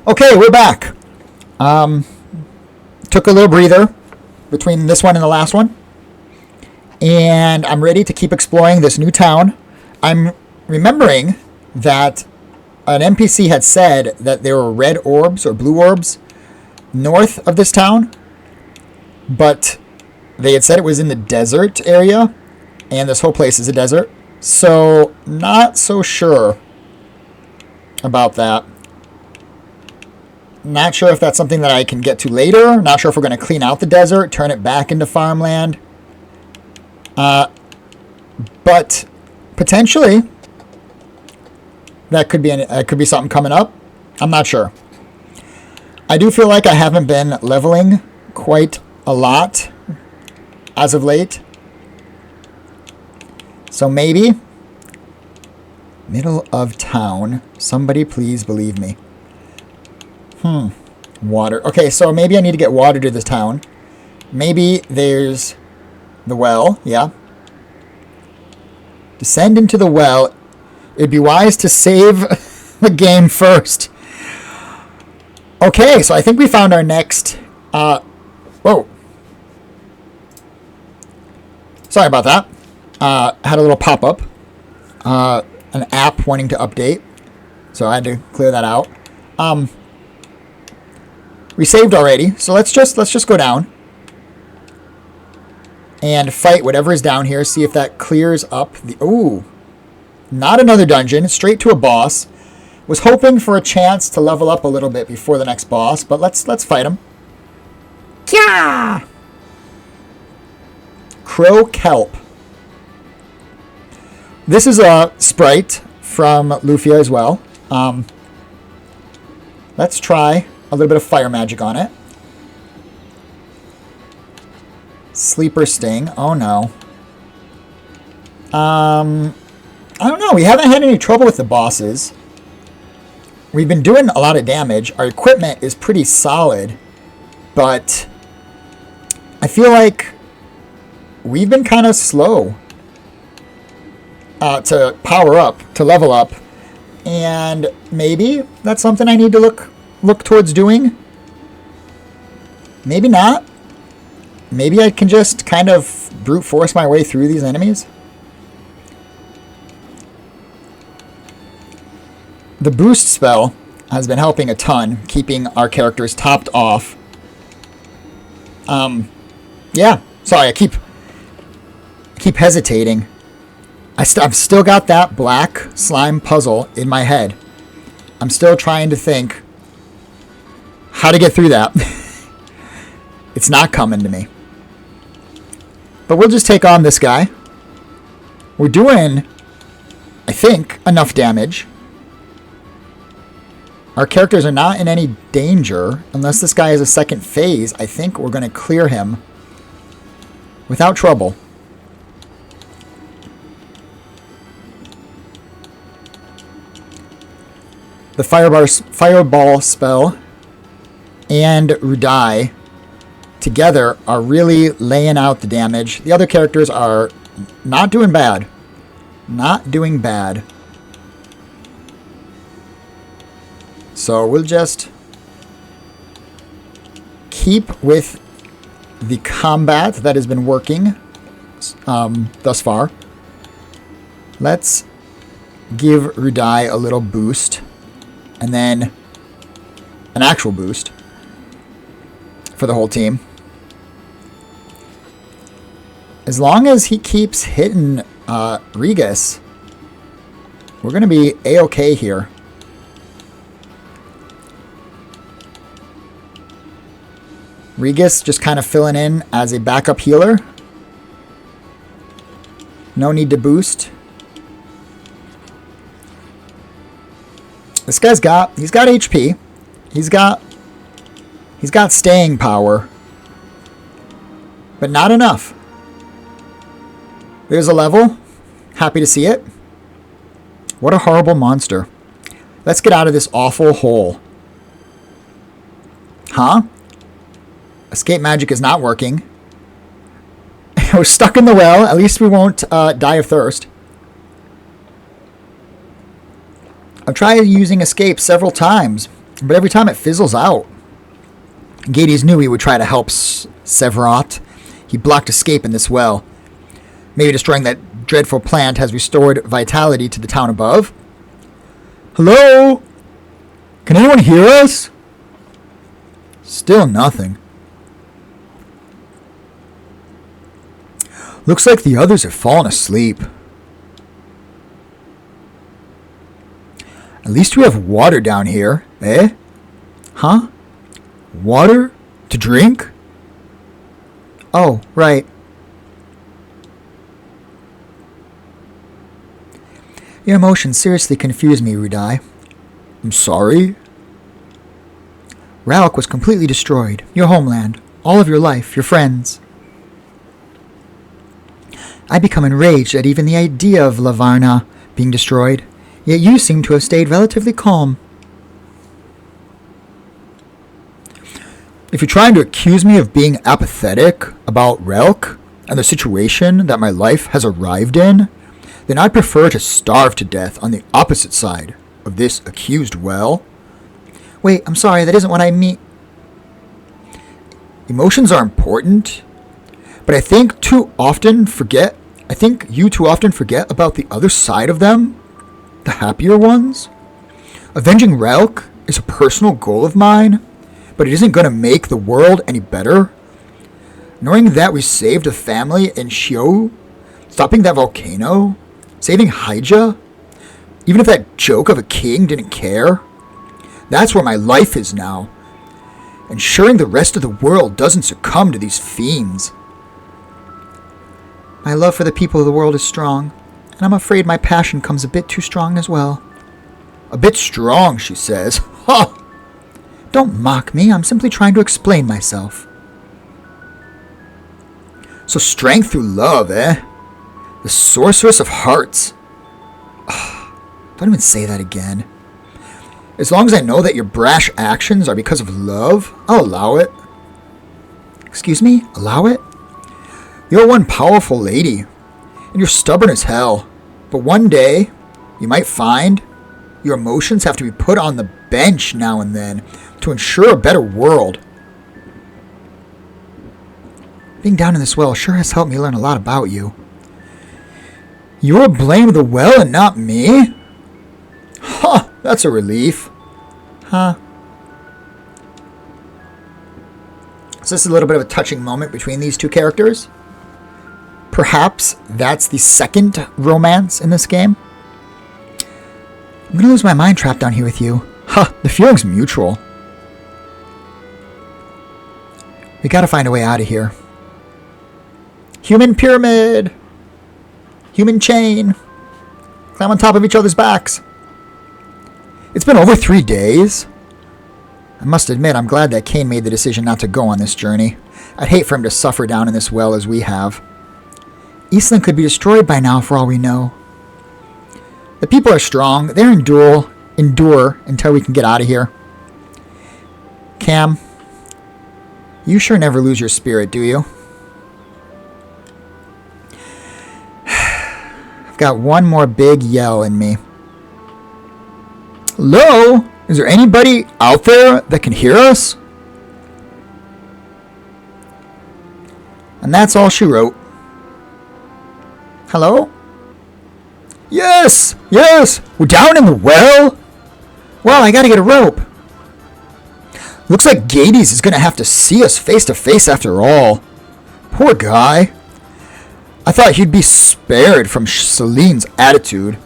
Okay, we're back. Took a little breather between this one and the last one. And I'm ready to keep exploring this new town. I'm remembering that an NPC had said that there were red orbs or blue orbs north of this town. But they had said it was in the desert area. And this whole place is a desert. So, not so sure about that. Not sure if that's something that I can get to later. Not sure if we're going to clean out the desert, turn it back into farmland. But potentially, that could be something coming up. I'm not sure. I do feel like I haven't been leveling quite a lot as of late. So maybe middle of town. Somebody please believe me. Water. Okay, so maybe I need to get water to this town. Maybe there's the well. Yeah. Descend into the well. It'd be wise to save the game first. Okay, so I think we found our next... whoa. Sorry about that. Had a little pop-up. An app wanting to update. So I had to clear that out. We saved already, so let's just go down and fight whatever is down here. See if that clears up the... Ooh, not another dungeon. Straight to a boss. Was hoping for a chance to level up a little bit before the next boss, but let's fight him. Kya! Crow Kelp. This is a sprite from Lufia as well. Let's try a little bit of fire magic on it. Sleeper Sting. Oh no. I don't know. We haven't had any trouble with the bosses. We've been doing a lot of damage. Our equipment is pretty solid. But I feel like we've been kind of slow to power up, to level up. And maybe that's something I need to look towards doing. Maybe not. Maybe I can just kind of brute force my way through these enemies. The boost spell has been helping a ton, keeping our characters topped off. Yeah, sorry, I keep hesitating. I've still got that black slime puzzle in my head. I'm still trying to think how to get through that. It's not coming to me. But we'll just take on this guy. We're doing, I think, enough damage. Our characters are not in any danger. Unless this guy has a second phase, I think we're going to clear him without trouble. The fireball spell and Rudai together are really laying out the damage. The other characters are not doing bad. Not doing bad. So we'll just keep with the combat that has been working thus far. Let's give Rudai a little boost. And then an actual boost for the whole team. As long as he keeps hitting Regis, we're going to be A-okay here. Regis just kind of filling in as a backup healer. No need to boost. This guy's he's got HP. He's got staying power. But not enough. There's a level. Happy to see it. What a horrible monster. Let's get out of this awful hole. Huh? Escape magic is not working. We're stuck in the well. At least we won't die of thirst. I've tried using escape several times, but every time it fizzles out. Gades knew he would try to help Severot. He blocked escape in this well. Maybe destroying that dreadful plant has restored vitality to the town above. Hello? Can anyone hear us? Still nothing. Looks like the others have fallen asleep. At least we have water down here, eh? Huh? Water? To drink? Oh, right. Your emotions seriously confuse me, Rudai. I'm sorry? Ralk was completely destroyed. Your homeland. All of your life. Your friends. I become enraged at even the idea of Lavarna being destroyed. Yet you seem to have stayed relatively calm. If you're trying to accuse me of being apathetic about Relk and the situation that my life has arrived in, then I'd prefer to starve to death on the opposite side of this accused well. Wait, I'm sorry, that isn't what I mean. Emotions are important, but I think you too often forget about the other side of them, the happier ones. Avenging Relk is a personal goal of mine, but it isn't going to make the world any better. Knowing that we saved a family in Shio, stopping that volcano, saving Hyja, even if that joke of a king didn't care, that's where my life is now. Ensuring the rest of the world doesn't succumb to these fiends. My love for the people of the world is strong, and I'm afraid my passion comes a bit too strong as well. A bit strong, she says. Ha! Don't mock me, I'm simply trying to explain myself. So strength through love, eh? The sorceress of hearts. Don't even say that again. As long as I know that your brash actions are because of love, I'll allow it. Excuse me? Allow it? You're one powerful lady, and you're stubborn as hell. But one day, you might find your emotions have to be put on the bench now and then to ensure a better world. Being down in this well sure has helped me learn a lot about you. You're blame the well and not me? Huh, that's a relief. Huh. So this is a little bit of a touching moment between these two characters. Perhaps that's the second romance in this game. I'm going to lose my mind trapped down here with you. Huh, the feeling's mutual. We gotta find a way out of here. Human pyramid! Human chain! Climb on top of each other's backs. It's been over 3 days. I must admit, I'm glad that Cain made the decision not to go on this journey. I'd hate for him to suffer down in this well as we have. Eastland could be destroyed by now for all we know. The people are strong. They'll endure until we can get out of here. Cam, you sure never lose your spirit, do you? I've got one more big yell in me. Hello? Is there anybody out there that can hear us? And that's all she wrote. Hello? Yes! Yes! We're down in the well? Well, I gotta get a rope. Looks like Gades is gonna have to see us face to face after all. Poor guy. I thought he'd be spared from Celine's attitude.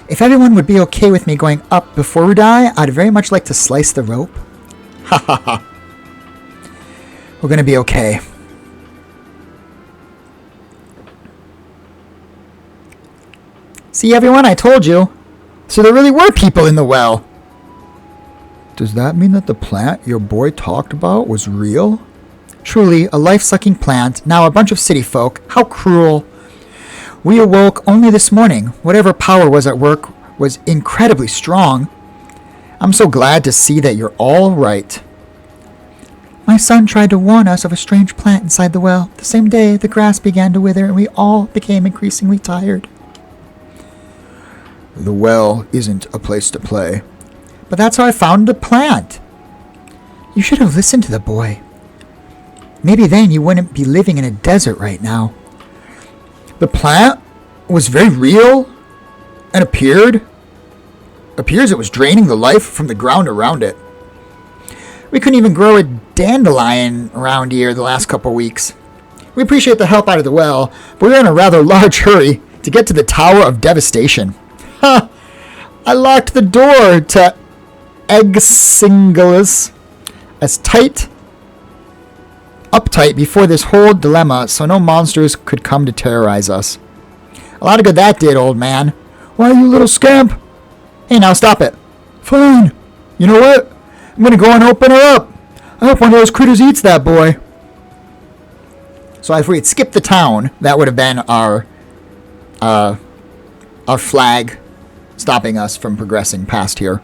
If everyone would be okay with me going up before we die, I'd very much like to slice the rope. Ha ha ha. We're gonna be okay. See, everyone, I told you. So there really were people in the well. Does that mean that the plant your boy talked about was real? Truly, a life-sucking plant, now a bunch of city folk. How cruel. We awoke only this morning. Whatever power was at work was incredibly strong. I'm so glad to see that you're all right. My son tried to warn us of a strange plant inside the well. The same day, the grass began to wither and we all became increasingly tired. The well isn't a place to play. But that's how I found the plant. You should have listened to the boy. Maybe then you wouldn't be living in a desert right now. The plant was very real and appears it was draining the life from the ground around it. We couldn't even grow a dandelion around here the last couple weeks. We appreciate the help out of the well, but we're in a rather large hurry to get to the Tower of Devastation. Ha! I locked the door to Eggsingalus as uptight before this whole dilemma so no monsters could come to terrorize us. A lot of good that did, old man. Why, you little scamp? Hey, now stop it. Fine. You know what? I'm going to go and open her up. I hope one of those critters eats that boy. So if we had skipped the town, that would have been our flag stopping us from progressing past here.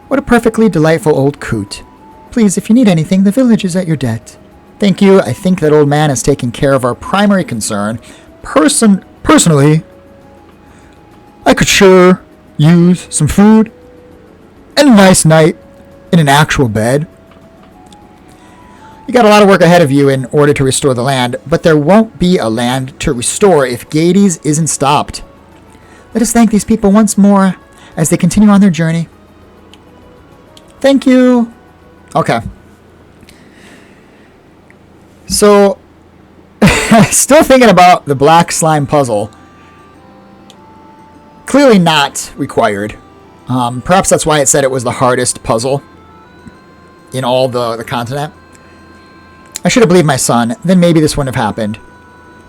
What a perfectly delightful old coot. Please, if you need anything, the village is at your debt. Thank you. I think that old man has taken care of our primary concern. Personally, I could sure use some food and a nice night in an actual bed. You got a lot of work ahead of you in order to restore the land, but there won't be a land to restore if Gades isn't stopped. Let us thank these people once more as they continue on their journey. Thank you. Okay. So, still thinking about the black slime puzzle. Clearly not required. Perhaps that's why it said it was the hardest puzzle in all the continent. I should have believed my son. Then maybe this wouldn't have happened.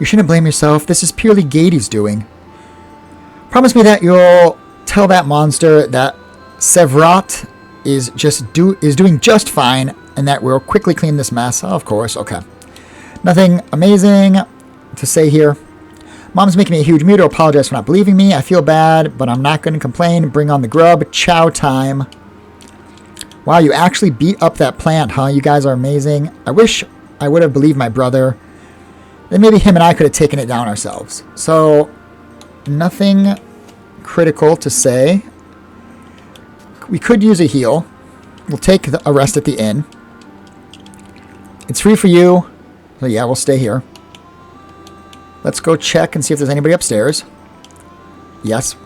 You shouldn't blame yourself. This is purely Gades' doing. Promise me that you'll tell that monster that Sevrat is doing just fine and that we'll quickly clean this mess. Oh, of course. Okay. Nothing amazing to say here. Mom's making me a huge mood to apologize for not believing me. I feel bad, but I'm not going to complain. Bring on the grub. Chow time. Wow, you actually beat up that plant, huh? You guys are amazing. I wish I would have believed my brother. Then maybe him and I could have taken it down ourselves. So, nothing critical to say. We could use a heal. We'll take a rest at the inn. It's free for you. So yeah, we'll stay here. Let's go check and see if there's anybody upstairs. Yes.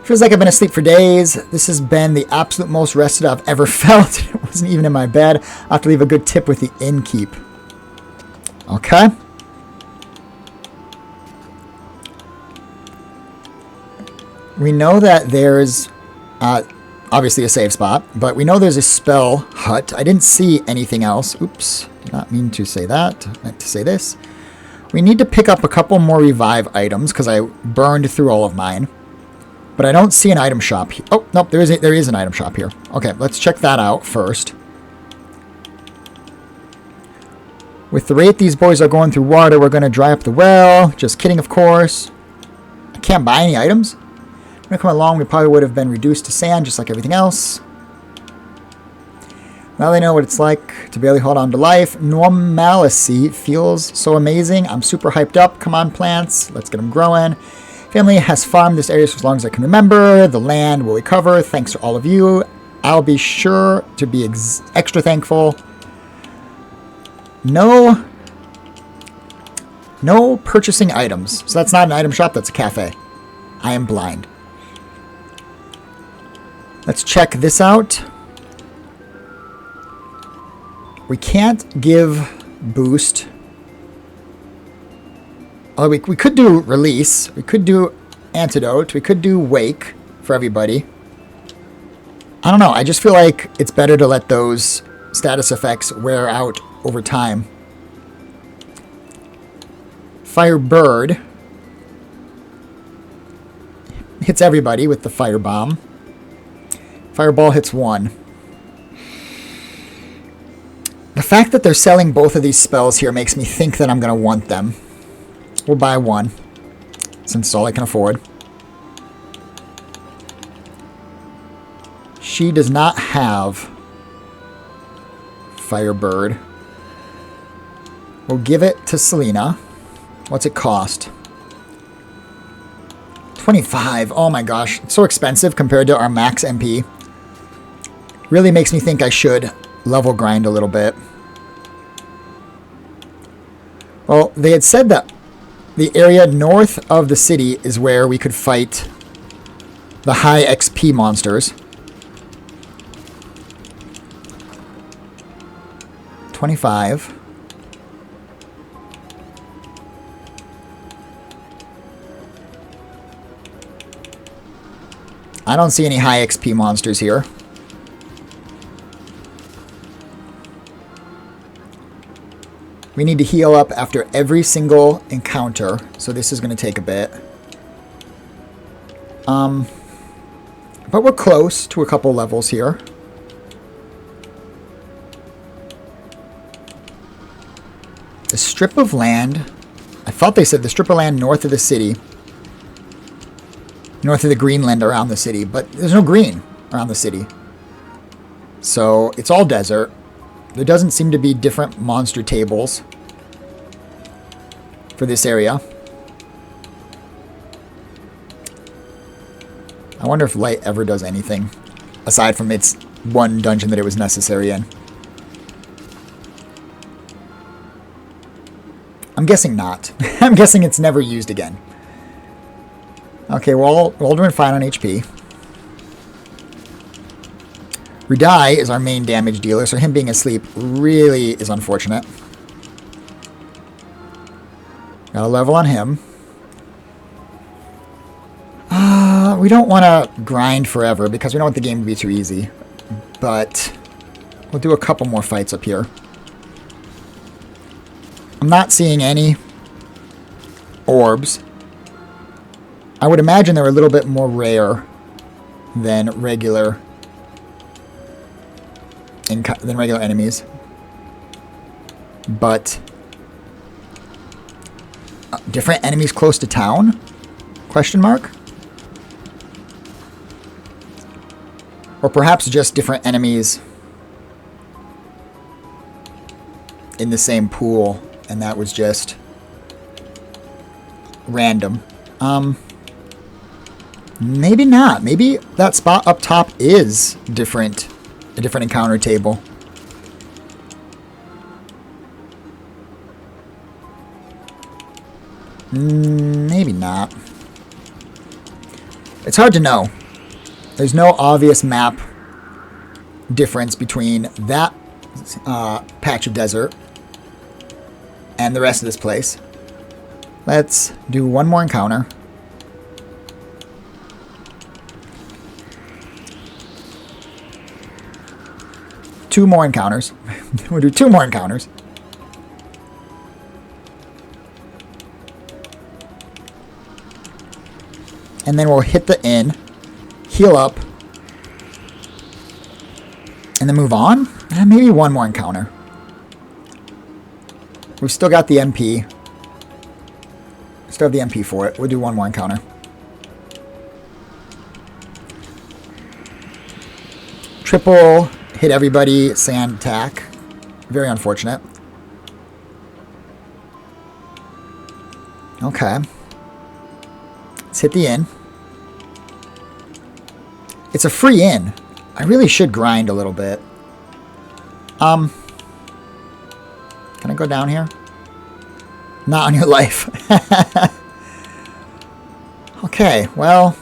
Feels like I've been asleep for days. This has been the absolute most rested I've ever felt. It wasn't even in my bed. I'll have to leave a good tip with the innkeep. Okay. We know that there's obviously a save spot, but we know there's a spell hut. I didn't see anything else. Oops. Did not mean to say that. I meant to say this. We need to pick up a couple more revive items because I burned through all of mine. But I don't see an item shop here. Oh, nope, there is an item shop here. Okay, let's check that out first. With the rate these boys are going through water, we're going to dry up the well. Just kidding, of course. I can't buy any items. When I come along, we probably would have been reduced to sand just like everything else. Now they know what it's like to barely hold on to life. Normalcy feels so amazing. I'm super hyped up. Come on, plants. Let's get them growing. Family has farmed this area for as long as I can remember. The land will recover thanks to all of you. I'll be sure to be extra thankful. No purchasing items. So that's not an item shop, that's a cafe. I am blind. Let's check this out. We can't give boost. Oh, we could do release. We could do antidote. We could do wake for everybody. I don't know. I just feel like it's better to let those status effects wear out over time. Firebird hits everybody with the firebomb. Fireball hits one. The fact that they're selling both of these spells here makes me think that I'm going to want them. We'll buy one, since it's all I can afford. She does not have Firebird. We'll give it to Selena. What's it cost? 25. Oh my gosh. It's so expensive compared to our max MP. Really makes me think I should level grind a little bit. Well, they had said that the area north of the city is where we could fight the high XP monsters. 25. I don't see any high XP monsters here. We need to heal up after every single encounter, so this is going to take a bit. But we're close to a couple levels here. The strip of land, I thought they said the strip of land north of the city, north of the Greenland around the city, but there's no green around the city. So it's all desert. There doesn't seem to be different monster tables for this area. I wonder if light ever does anything aside from its one dungeon that it was necessary in. I'm guessing not. I'm guessing it's never used again. Okay, we're all doing fine on HP. Rudai is our main damage dealer, so him being asleep really is unfortunate. Got a level on him. We don't want to grind forever because we don't want the game to be too easy. But we'll do a couple more fights up here. I'm not seeing any orbs. I would imagine they're a little bit more rare than regular enemies. But different enemies close to town? Question mark? Or perhaps just different enemies in the same pool, and that was just random. Maybe not. Maybe that spot up top is different. A different encounter table. Maybe not. It's hard to know. There's no obvious map difference between that patch of desert and the rest of this place. Let's do one more encounter. Two more encounters. We'll do two more encounters. And then we'll hit the inn, heal up, and then move on. Maybe one more encounter. We've still got the MP. Still have the MP for it. We'll do one more encounter. Triple hit everybody, sand attack. Very unfortunate. Okay. Let's hit the inn. It's a free inn. I really should grind a little bit. Can I go down here? Not on your life. Okay, well,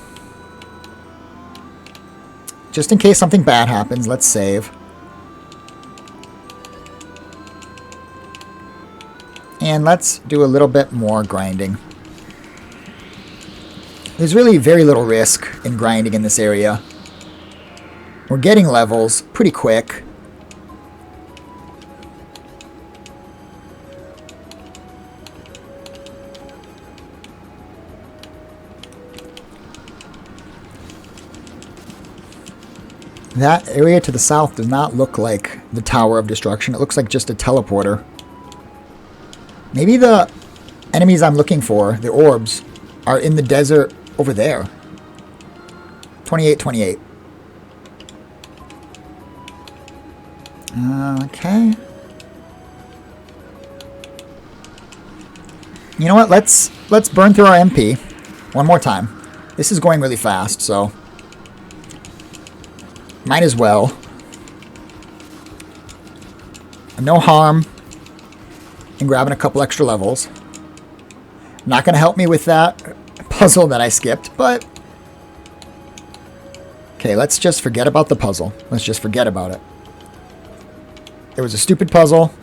just in case something bad happens, let's save. And let's do a little bit more grinding. There's really very little risk in grinding in this area. We're getting levels pretty quick. That area to the south does not look like the Tower of Destruction. It looks like just a teleporter. Maybe the enemies I'm looking for, the orbs, are in the desert over there. 28. Okay. You know what? Let's burn through our MP one more time. This is going really fast, so might as well. No harm in grabbing a couple extra levels. Not going to help me with that puzzle that I skipped, but okay, let's just forget about the puzzle. Let's just forget about it. It was a stupid puzzle.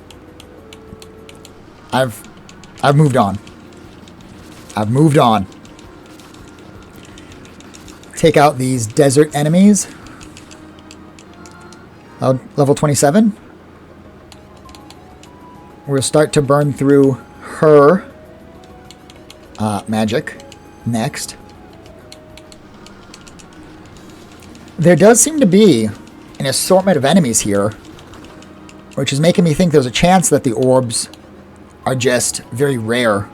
I've moved on. I've moved on. Take out these desert enemies. Level 27. We'll start to burn through her magic next. There does seem to be an assortment of enemies here, which is making me think there's a chance that the orbs are just very rare.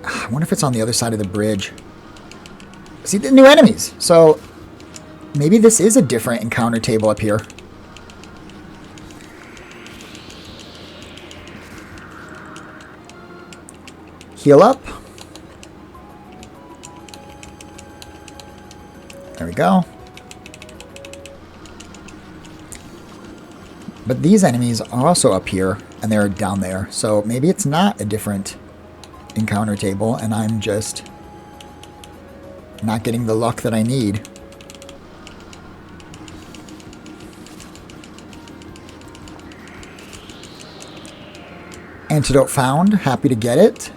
I wonder if it's on the other side of the bridge. See, the new enemies. So maybe this is a different encounter table up here. Heal up. There we go. But these enemies are also up here, and they're down there. So maybe it's not a different encounter table, and I'm just not getting the luck that I need. Antidote found. Happy to get it.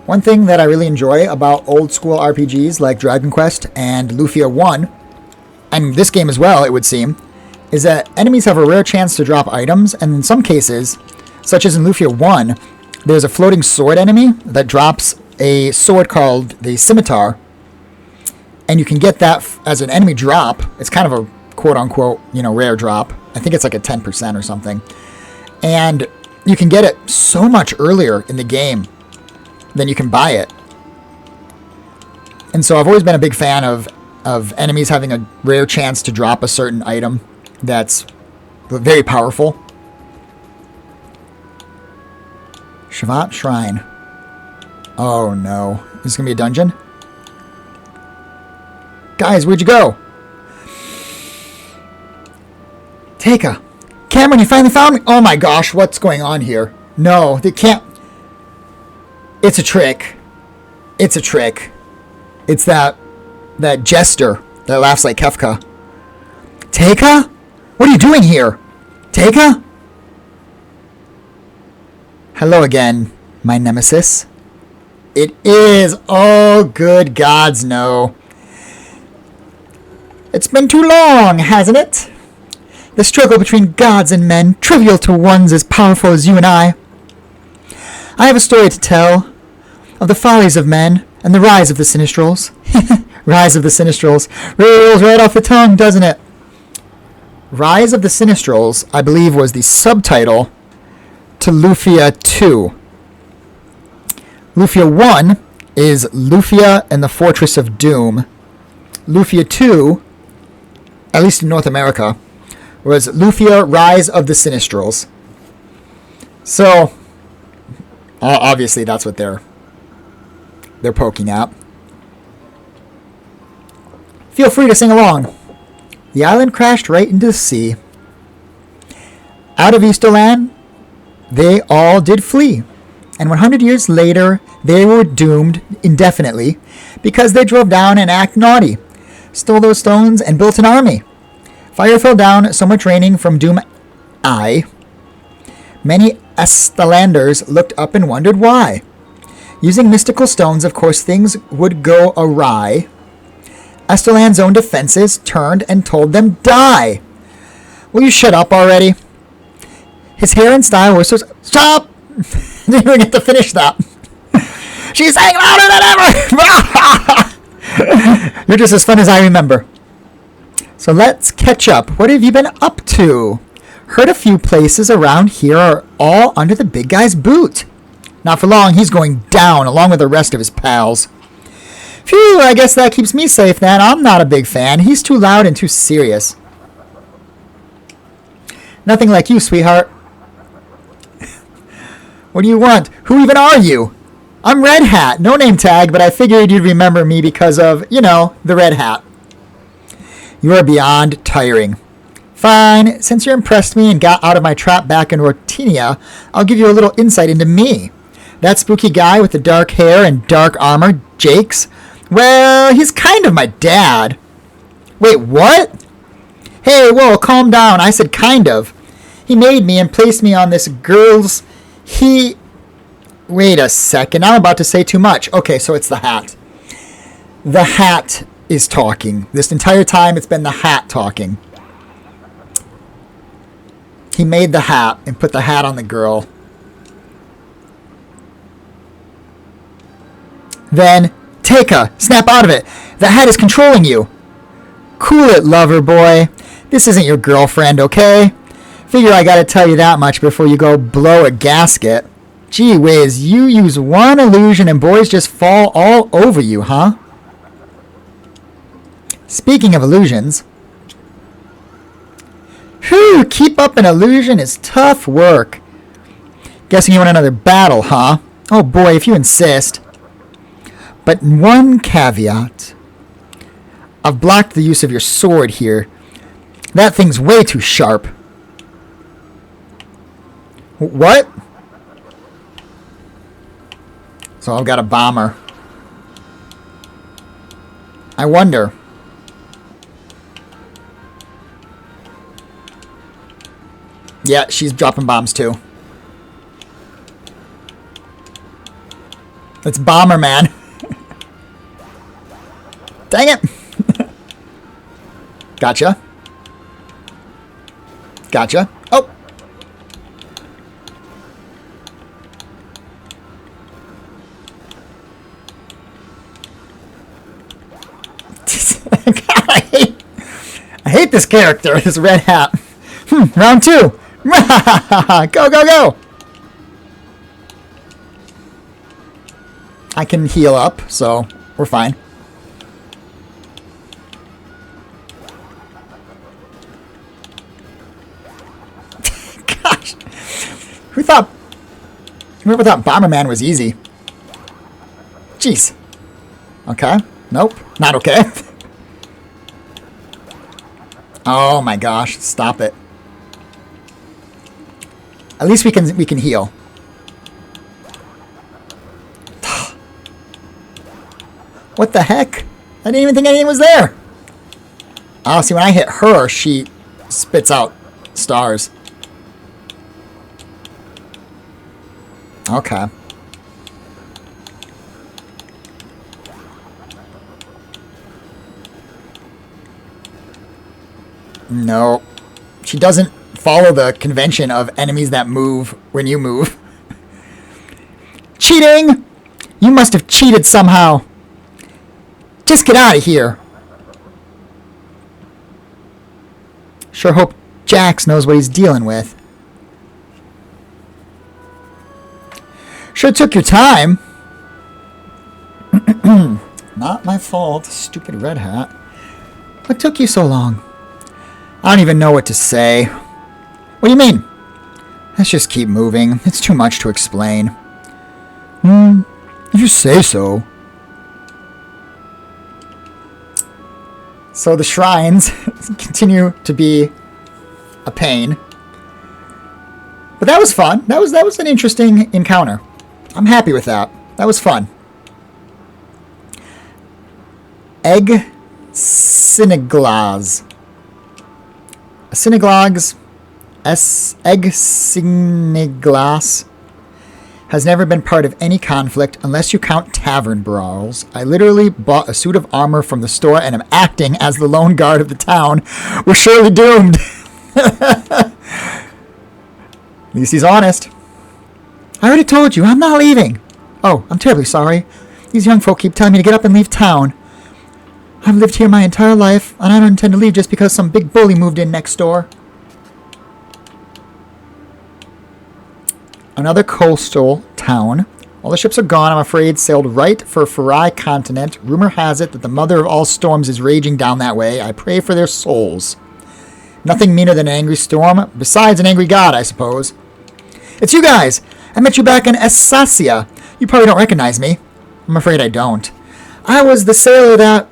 One thing that I really enjoy about old school RPGs like Dragon Quest and Lufia 1, and this game as well, it would seem, is that enemies have a rare chance to drop items, and in some cases, such as in Lufia 1, there's a floating sword enemy that drops a sword called the Scimitar, and you can get that as an enemy drop. It's kind of a quote-unquote, rare drop. I think it's like a 10% or something. And you can get it so much earlier in the game than you can buy it. And so I've always been a big fan of enemies having a rare chance to drop a certain item that's very powerful. Shavat Shrine. Oh no. Is this going to be a dungeon? Guys, where'd you go? Taka. Cameron, you finally found me? Oh my gosh, what's going on here? No, they can't. It's a trick. It's a trick. It's that jester that laughs like Kefka. Taka? What are you doing here? Taka? Hello again, my nemesis. It is. Oh, good gods, no. It's been too long, hasn't it? The struggle between gods and men, trivial to ones as powerful as you and I. I have a story to tell of the follies of men and the rise of the Sinistrals. Rise of the Sinistrals. Rolls right off the tongue, doesn't it? Rise of the Sinistrals, I believe, was the subtitle to Lufia 2. Lufia 1 is Lufia and the Fortress of Doom. Lufia 2, at least in North America, was Lufia Rise of the Sinistrals. So, obviously that's what they're poking at. Feel free to sing along. The island crashed right into the sea. Out of Easterland, they all did flee. And 100 years later, they were doomed indefinitely because they drove down and acted naughty, stole those stones, and built an army. Fire fell down, so much raining from Doom Eye. Many Estelanders looked up and wondered why. Using mystical stones, of course, things would go awry. Esteland's own defenses turned and told them, die! Will you shut up already? His hair and style were so... Stop! Didn't even get to finish that. She's saying louder than ever! You're just as fun as I remember. So let's catch up. What have you been up to? Heard a few places around here are all under the big guy's boot. Not for long, he's going down along with the rest of his pals. Phew, I guess that keeps me safe then. I'm not a big fan. He's too loud and too serious. Nothing like you, sweetheart. What do you want? Who even are you? I'm Red Hat. No name tag, but I figured you'd remember me because of, you know, the red hat. You are beyond tiring. Fine, since you impressed me and got out of my trap back in Ortinia, I'll give you a little insight into me. That spooky guy with the dark hair and dark armor, Jakes, well, he's kind of my dad. Wait, what? Hey, whoa, calm down. I said kind of. He made me and placed me on this girl's... Wait a second, I'm about to say too much. Okay, so it's the hat. The hat is talking. This entire time it's been the hat talking. He made the hat and put the hat on the girl. Then, Taka, snap out of it. The hat is controlling you. Cool it, lover boy. This isn't your girlfriend, okay? Figure I gotta tell you that much before you go blow a gasket. Gee whiz, you use one illusion and boys just fall all over you, huh? Speaking of illusions... Whew, keep up an illusion is tough work. Guessing you want another battle, huh? Oh boy, if you insist. But one caveat. I've blocked the use of your sword here. That thing's way too sharp. What? So I've got a bomber. I wonder. Yeah, she's dropping bombs too. It's Bomber Man. Dang it. Gotcha. Gotcha. Oh. God, I hate this character, this red hat. Round 2. Go, go, go! I can heal up, so we're fine. Gosh. Whoever thought Bomberman was easy? Jeez. Okay. Nope. Not okay. Oh my gosh. Stop it. At least we can heal. What the heck? I didn't even think anything was there. Oh, see, when I hit her, she spits out stars. Okay. No. She doesn't follow the convention of enemies that move when you move. Cheating! You must have cheated somehow. Just get out of here. Sure hope Jax knows what he's dealing with. Sure took your time. Not my fault, stupid red hat. What took you so long? I don't even know what to say. What do you mean? Let's just keep moving. It's too much to explain. If you say so. So the shrines continue to be a pain. But that was fun. That was an interesting encounter. I'm happy with that. That was fun. Egg Synaglas. Egg Synaglas has never been part of any conflict unless you count tavern brawls. I literally bought a suit of armor from the store and am acting as the lone guard of the town. We're surely doomed. At least he's honest. I already told you, I'm not leaving. Oh, I'm terribly sorry. These young folk keep telling me to get up and leave town. I've lived here my entire life, and I don't intend to leave just because some big bully moved in next door. Another coastal town. All the ships are gone, I'm afraid, sailed right for Farai continent. Rumor has it that the mother of all storms is raging down that way. I pray for their souls. Nothing meaner than an angry storm, besides an angry god, I suppose. It's you guys! I met you back in Essasia. You probably don't recognize me. I'm afraid I don't. I was the sailor that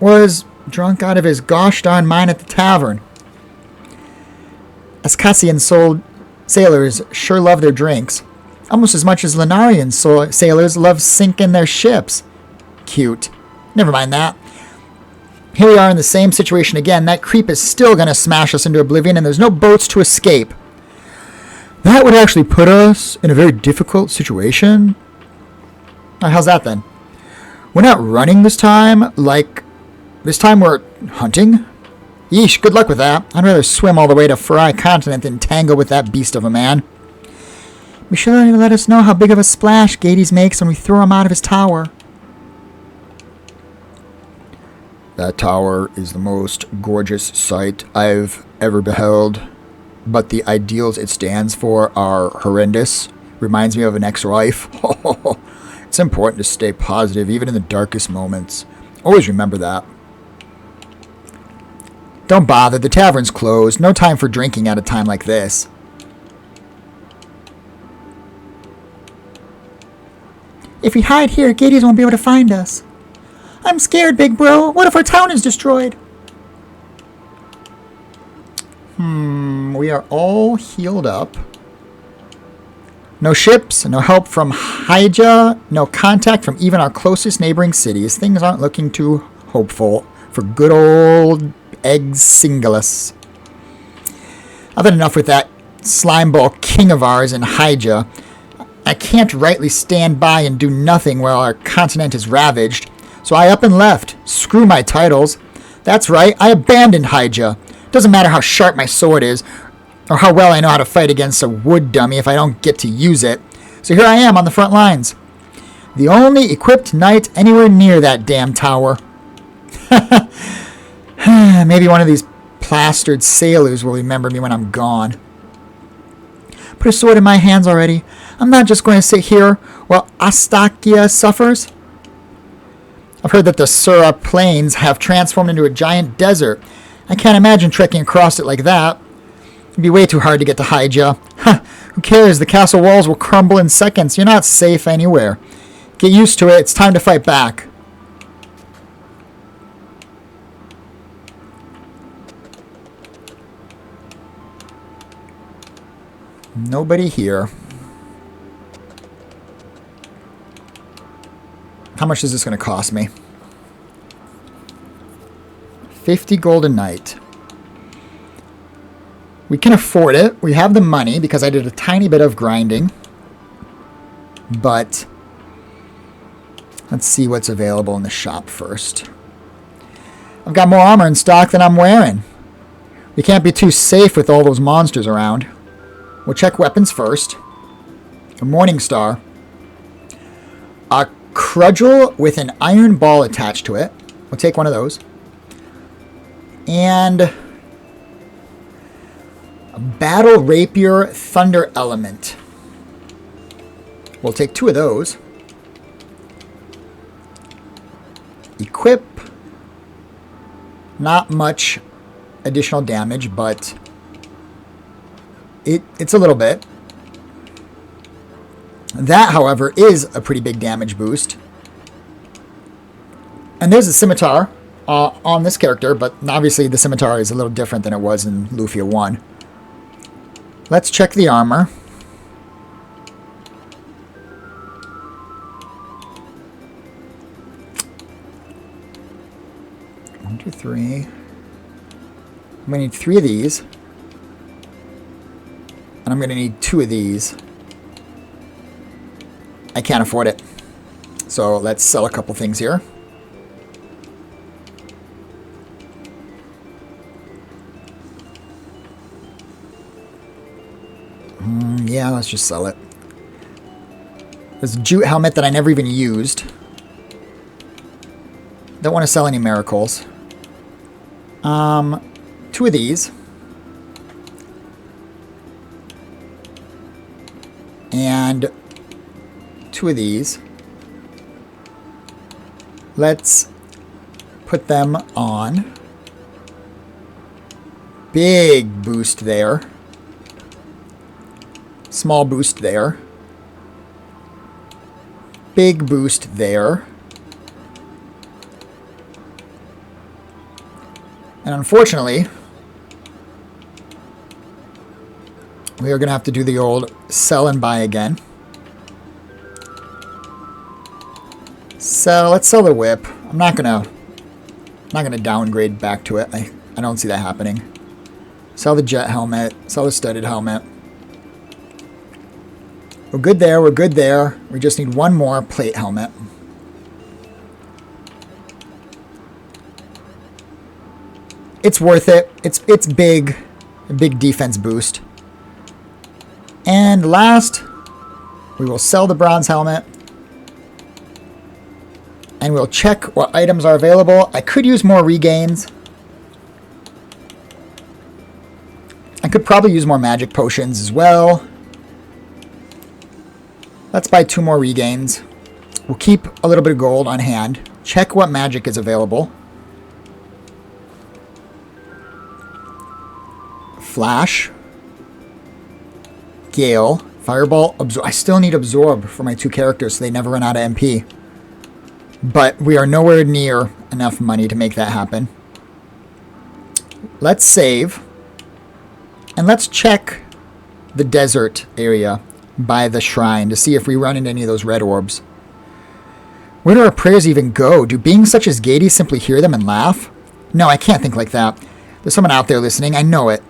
was drunk out of his gosh darn mind at the tavern. Ascasian sailors sure love their drinks, almost as much as Lunarian sailors love sinking their ships. Cute. Never mind that. Here we are in the same situation again. That creep is still going to smash us into oblivion, and there's no boats to escape. That would actually put us in a very difficult situation. How's that then? We're not running this time, like this time we're hunting? Yeesh, good luck with that. I'd rather swim all the way to Farai Continent than tangle with that beast of a man. Be sure to let us know how big of a splash Gades makes when we throw him out of his tower. That tower is the most gorgeous sight I've ever beheld, but the ideals it stands for are horrendous. Reminds me of an ex-wife. It's important to stay positive even in the darkest moments. Always remember that. Don't bother, the tavern's closed. No time for drinking at a time like this. If we hide here, Gades won't be able to find us. I'm scared, big bro. What if our town is destroyed? We are all healed up. No ships, no help from Hyja, no contact from even our closest neighboring cities. Things aren't looking too hopeful for good old Eggs Singulus. I've had enough with that slimeball king of ours in Hyja. I can't rightly stand by and do nothing while our continent is ravaged, so I up and left. Screw my titles. That's right, I abandoned Hyja. Doesn't matter how sharp my sword is, or how well I know how to fight against a wood dummy if I don't get to use it. So here I am on the front lines. The only equipped knight anywhere near that damn tower. Maybe one of these plastered sailors will remember me when I'm gone. Put a sword in my hands already. I'm not just going to sit here while Astakia suffers. I've heard that the Sura Plains have transformed into a giant desert. I can't imagine trekking across it like that. It'd be way too hard to get to Hyja. Who cares? The castle walls will crumble in seconds. You're not safe anywhere. Get used to it. It's time to fight back. Nobody here. How much is this going to cost me? 50 gold a night. We can afford it. We have the money because I did a tiny bit of grinding. But let's see what's available in the shop first. I've got more armor in stock than I'm wearing. We can't be too safe with all those monsters around. We'll check weapons first. A Morning Star. A cudgel with an iron ball attached to it. We'll take one of those. And a battle rapier thunder element. We'll take two of those. Equip. Not much additional damage, but it's a little bit. That, however, is a pretty big damage boost. And there's a scimitar on this character, but obviously the scimitar is a little different than it was in Lufia 1. Let's check the armor. 1, 2, 3. I'm going to need 3 of these. And I'm going to need 2 of these. I can't afford it. So let's sell a couple things here. Yeah, let's just sell it. There's a jute helmet that I never even used. Don't want to sell any miracles. 2 of these. And 2 of these. Let's put them on. Big boost there. Small boost there. big boost there. And unfortunately, we are going to have to do the old sell and buy again. So let's sell the whip. I'm not gonna downgrade back to it. I don't see that happening. Sell the jet helmet. Sell the studded helmet. We're good there. We're good there. We just need one more plate helmet. It's worth it. It's big, a big defense boost. And last, we will sell the bronze helmet. And we'll check what items are available. I could use more regains. I could probably use more magic potions as well. Let's buy 2 more regains. We'll keep a little bit of gold on hand. Check what magic is available. Flash. Gale. Fireball. Absorb. I still need Absorb for my 2 characters so they never run out of MP. But we are nowhere near enough money to make that happen. Let's save. And let's check the desert area by the shrine to see if we run into any of those red orbs. Where do our prayers even go? Do beings such as Gady simply hear them and laugh? No, I can't think like that. There's someone out there listening. I know it.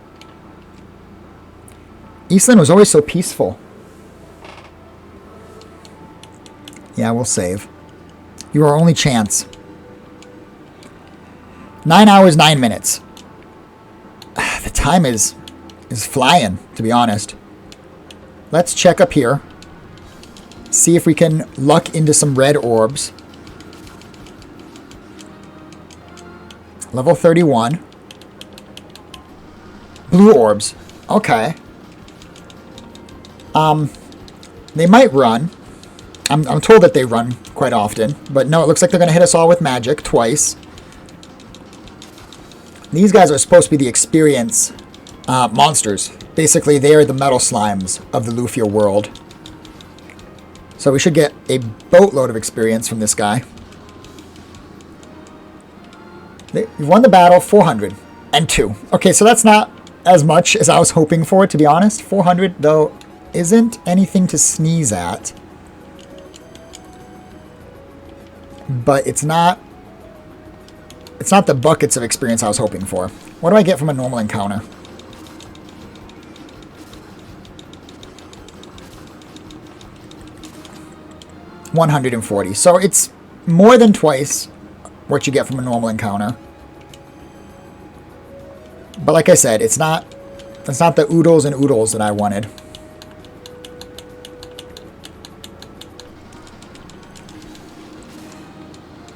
Eastland was always so peaceful. Yeah, we'll save. You're our only chance. 9 hours, 9 minutes. The time is flying, to be honest. Let's check up here. See if we can luck into some red orbs. Level 31. Blue orbs. Okay. They might run. I'm told that they run quite often. But no, it looks like they're going to hit us all with magic twice. These guys are supposed to be the experience monsters. Basically, they are the metal slimes of the Lufia world. So we should get a boatload of experience from this guy. We won the battle, 402. Okay, so that's not as much as I was hoping for, to be honest. 400, though, isn't anything to sneeze at. But it's not the buckets of experience I was hoping for. What do I get from a normal encounter? $140. So it's more than twice what you get from a normal encounter. But like I said, it's not the oodles and oodles that I wanted.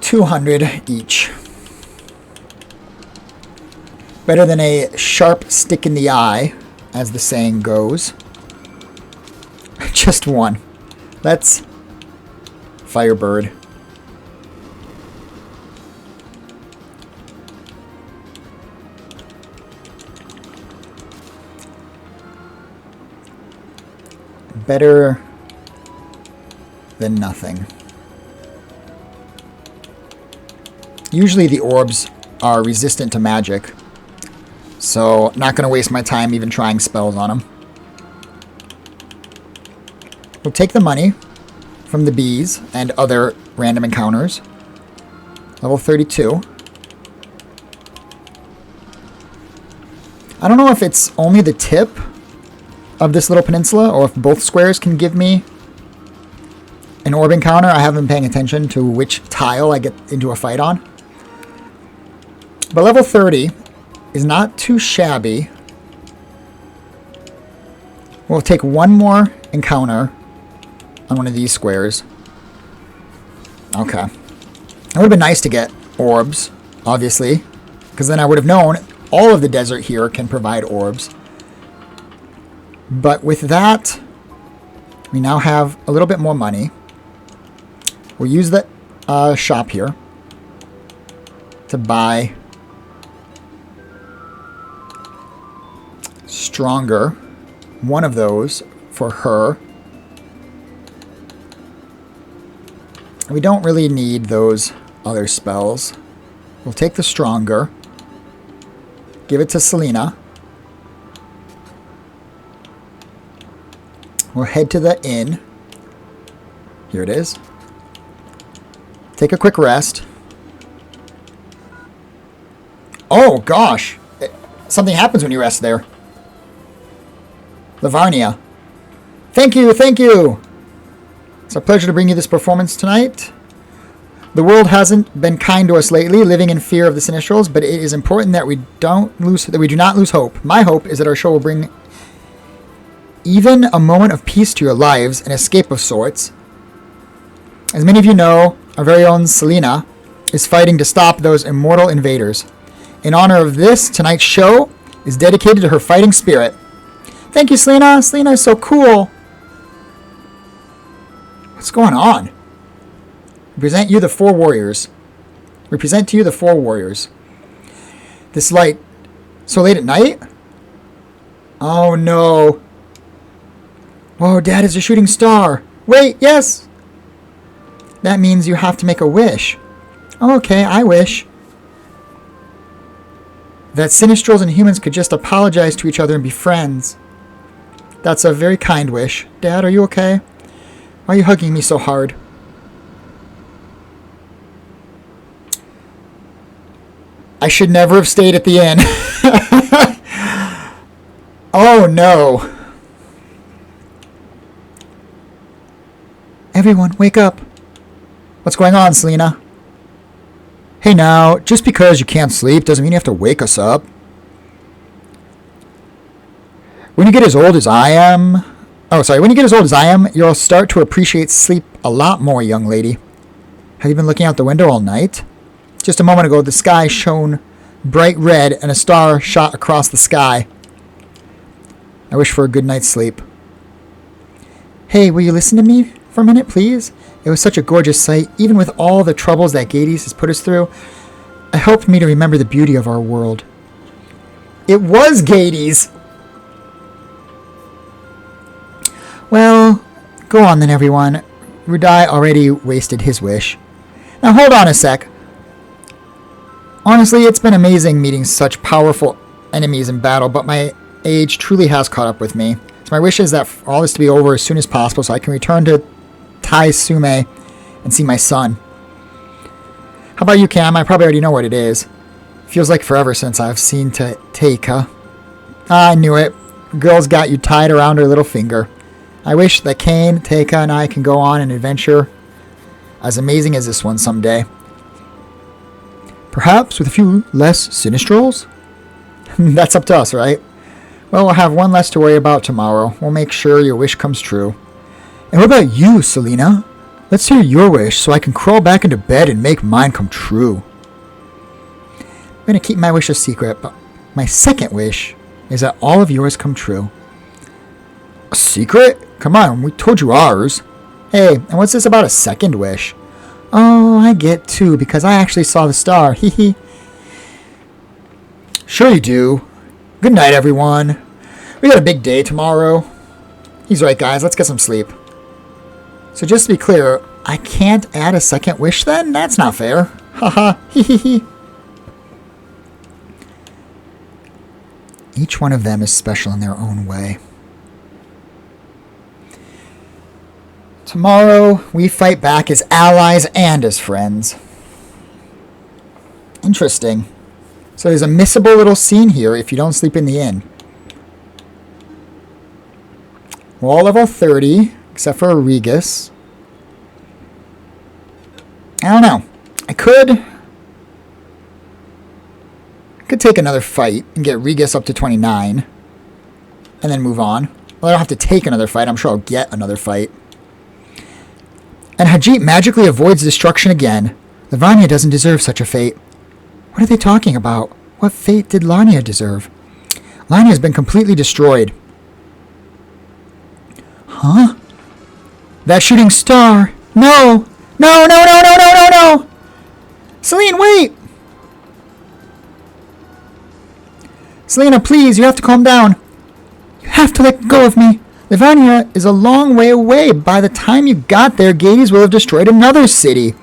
$200 each. Better than a sharp stick in the eye, as the saying goes. Just one. Let's Firebird. Better than nothing. Usually the orbs are resistant to magic, so not going to waste my time even trying spells on them. We'll take the money from the bees and other random encounters. Level 32. I don't know if it's only the tip of this little peninsula or if both squares can give me an orb encounter. I haven't been paying attention to which tile I get into a fight on. But level 30 is not too shabby. We'll take one more encounter on one of these squares. Okay. It would have been nice to get orbs, obviously, because then I would have known all of the desert here can provide orbs. But with that, we now have a little bit more money. We'll use the shop here to buy stronger. One of those for her. We don't really need those other spells. We'll take the stronger. Give it to Selena. We'll head to the inn. Here it is. Take a quick rest. Oh, gosh. Something happens when you rest there. Lavarnia. Thank you, thank you. It's a pleasure to bring you this performance tonight. The world hasn't been kind to us lately, living in fear of the Sinistrals, but it is important that we do not lose hope. My hope is that our show will bring even a moment of peace to your lives, an escape of sorts. As many of you know, our very own Selena is fighting to stop those immortal invaders. In honor of this, tonight's show is dedicated to her fighting spirit. Thank you, Selena. Selena is so cool. What's going on? We present to you the four warriors. This light, so late at night? Oh no. Whoa, Dad is a shooting star. Wait, yes. That means you have to make a wish. Okay, I wish that Sinistrals and humans could just apologize to each other and be friends. That's a very kind wish. Dad, are you okay? Why are you hugging me so hard? I should never have stayed at the inn. Oh no. Everyone, wake up. What's going on, Selena? Hey now, just because you can't sleep doesn't mean you have to wake us up. When you get as old as I am... when you get as old as I am, you'll start to appreciate sleep a lot more, young lady. Have you been looking out the window all night? Just a moment ago, the sky shone bright red and a star shot across the sky. I wish for a good night's sleep. Hey, will you listen to me for a minute, please? It was such a gorgeous sight, even with all the troubles that Gades has put us through. It helped me to remember the beauty of our world. It was Gades! Well, go on then, everyone. Rudai already wasted his wish. Now hold on a sec. Honestly, it's been amazing meeting such powerful enemies in battle, but my age truly has caught up with me. So my wish is that for all this to be over as soon as possible so I can return to Tai Sume and see my son. How about you, Cam? I probably already know what it is. Feels like forever since I've seen Teika. I knew it. Girl's got you tied around her little finger. I wish that Kane, Teika, and I can go on an adventure as amazing as this one someday. Perhaps with a few less Sinistrals? That's up to us, right? Well, we'll have one less to worry about tomorrow. We'll make sure your wish comes true. And what about you, Selena? Let's hear your wish so I can crawl back into bed and make mine come true. I'm going to keep my wish a secret, but my second wish is that all of yours come true. A secret? Come on, we told you ours. Hey, and what's this about a second wish? Oh, I get two, because I actually saw the star. Hee hee. Sure you do. Good night, everyone. We got a big day tomorrow. He's right, guys. Let's get some sleep. So just to be clear, I can't add a second wish then? That's not fair. Haha. Hee hee hee. Each one of them is special in their own way. Tomorrow, we fight back as allies and as friends. Interesting. So there's a missable little scene here if you don't sleep in the inn. We're all level 30, except for Regus. I don't know. I could take another fight and get Regus up to 29. And then move on. Well, I don't have to take another fight. I'm sure I'll get another fight. And Hajit magically avoids destruction again. Lavanya doesn't deserve such a fate. What are they talking about? What fate did Lania deserve? Lania's been completely destroyed. Huh? That shooting star! No! No, no, no, no, no, no, no! Celine, wait! Selena, please, you have to calm down. You have to let go of me. Livonia is a long way away. By the time you got there, Gades will have destroyed another city.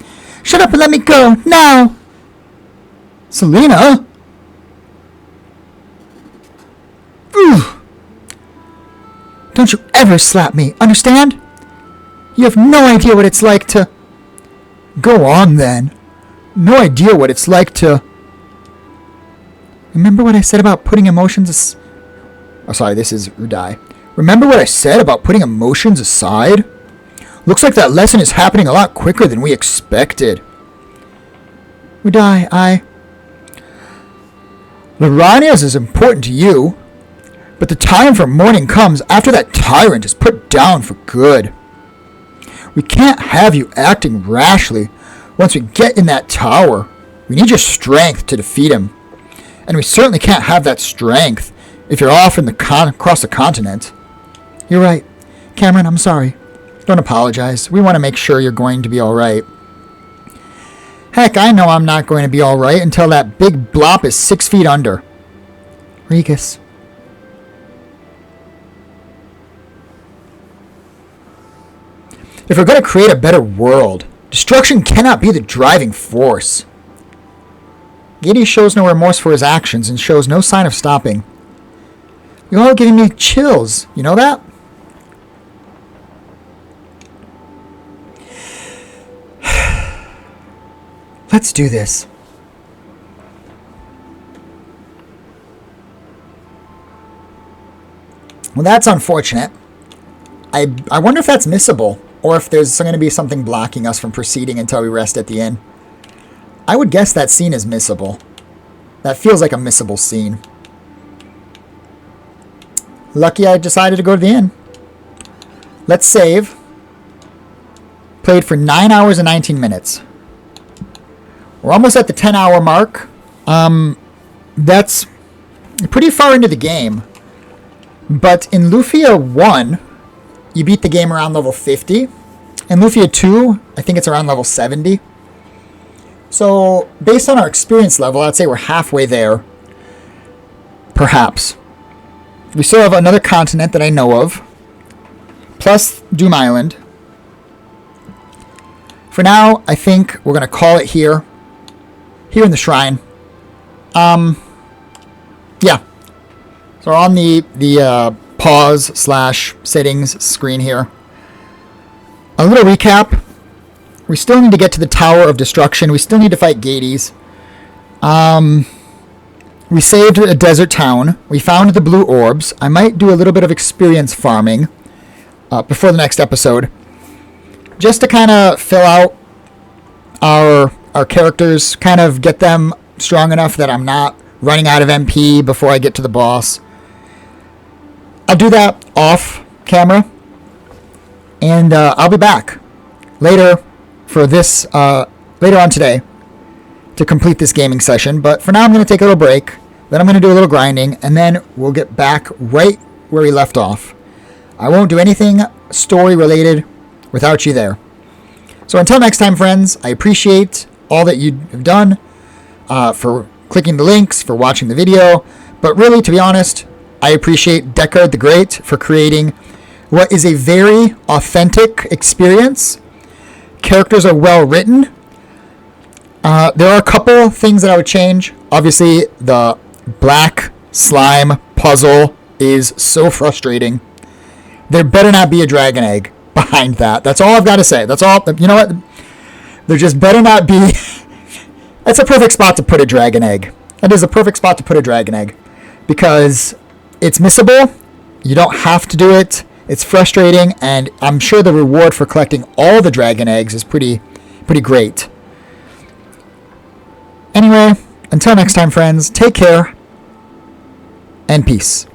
Shut up and let me go, now! Selena? Ooh. Don't you ever slap me, understand? You have no idea what it's like to... Go on, then. No idea what it's like to... Remember what I said about putting emotions Oh, sorry, this is Uday. Remember what I said about putting emotions aside? Looks like that lesson is happening a lot quicker than we expected. Uday, Loranias is important to you, but the time for mourning comes after that tyrant is put down for good. We can't have you acting rashly once we get in that tower. We need your strength to defeat him. And we certainly can't have that strength if you're off in across the continent. You're right. Cameron, I'm sorry. Don't apologize. We want to make sure you're going to be alright. Heck, I know I'm not going to be alright until that big blop is 6 feet under. Regis. If we're going to create a better world, destruction cannot be the driving force. Giddy shows no remorse for his actions and shows no sign of stopping. You're all giving me chills, you know that? Let's do this. Well, that's unfortunate. I wonder if that's missable, or if there's going to be something blocking us from proceeding until we rest at the inn. I would guess that scene is missable. That feels like a missable scene. Lucky I decided to go to the inn. Let's save. Played for 9 hours and 19 minutes. We're almost at the 10-hour mark. That's pretty far into the game. But in Lufia 1, you beat the game around level 50. In Lufia 2, I think it's around level 70. So, based on our experience level, I'd say we're halfway there. Perhaps. We still have another continent that I know of. Plus Doom Island. For now, I think we're going to call it here. Here in the shrine. Yeah. So we're on the pause/settings screen here. A little recap. We still need to get to the Tower of Destruction. We still need to fight Gades. We saved a desert town. We found the blue orbs. I might do a little bit of experience farming before the next episode. Just to kind of fill out our characters, kind of get them strong enough that I'm not running out of MP before I get to the boss. I'll do that off camera. And I'll be back later for this, later on today, to complete this gaming session. But for now, I'm going to take a little break. Then I'm going to do a little grinding. And then we'll get back right where we left off. I won't do anything story related without you there. So until next time, friends, I appreciate all that you have done for clicking the links, for watching the video. But really, to be honest, I appreciate Deckard the Great for creating what is a very authentic experience. Characters are well written. There are a couple things that I would change. Obviously, the black slime puzzle is so frustrating. There better not be a dragon egg behind that. That's all I've got to say. That's all. You know what? There just better not be. That's a perfect spot to put a dragon egg. That is a perfect spot to put a dragon egg. Because it's missable. You don't have to do it. It's frustrating. And I'm sure the reward for collecting all the dragon eggs is pretty great. Anyway, until next time, friends, take care and peace.